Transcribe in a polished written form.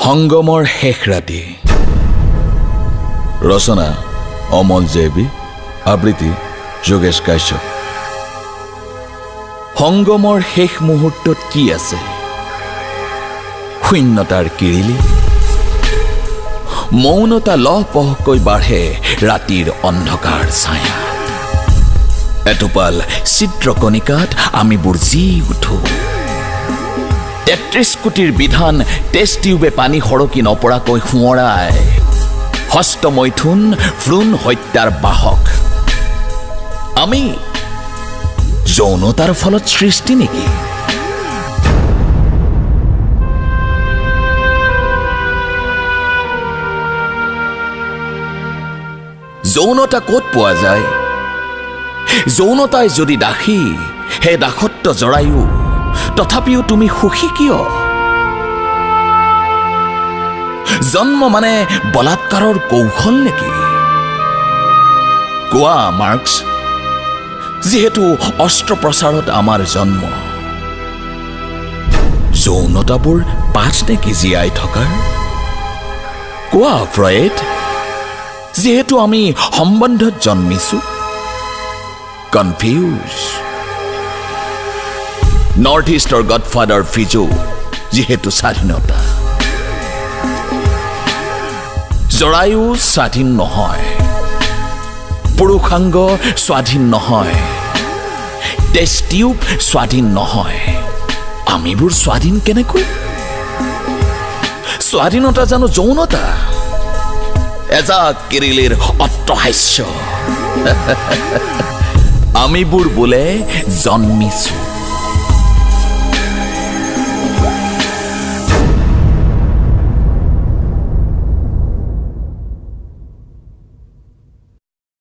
সংগমৰ শেষ ৰাতি ৰচনা অমল জেবি আবৃত্তি যোগেশ কাশ্যপ সংগমৰ শেষ মুহূৰ্তত কি আছে শূন্যতাৰ কিৰিলি মৌনতা লহপহকৈ বাঢ়ে ৰাতিৰ অন্ধকাৰ ছায়া এটোপাল চিত্ৰকণিকাত আমি বুৰ্জি উঠো ৩৩ কোটিৰ বিধান টেষ্ট টিউবে পানী সৰকি নপৰাকৈ সোঁৱৰাই হস্তমৈথুন ভ্ৰূণ হত্যাৰ বাহক আমি যৌনতাৰ ফলত সৃষ্টি নেকি যৌনতা ক'ত পোৱা যায় যৌনতাই যদি দাসী হে দাসত্ব জৰায়ু তথাপিও তুমি সুখী কিয় জন্ম মানে বলাৎকাৰৰ কৌশল নেকি কোৱা মাৰ্কছ যিহেতু অস্ত্ৰপ্ৰচাৰত আমাৰ জন্ম যৌনতাবোৰ পাঠ নেকি জীয়াই থকাৰ কোৱা ফ্ৰয়েড যিহেতু আমি সম্বন্ধত জন্মিছো কনফিউজ নৰ্থ ইষ্টৰ গডফাদাৰ ফিজো যিহেতু স্বাধীনতা জৰায়ু স্বাধীন নহয় পুৰুষাংগ স্বাধীন নহয় টেষ্ট টিউব স্বাধীন নহয় আমিবোৰ স্বাধীন কেনেকৈ স্বাধীনতা জানো যৌনতা এজাক কিৰিলিৰ অট্টহাস্য আমিবোৰ বোলে জন্মিছো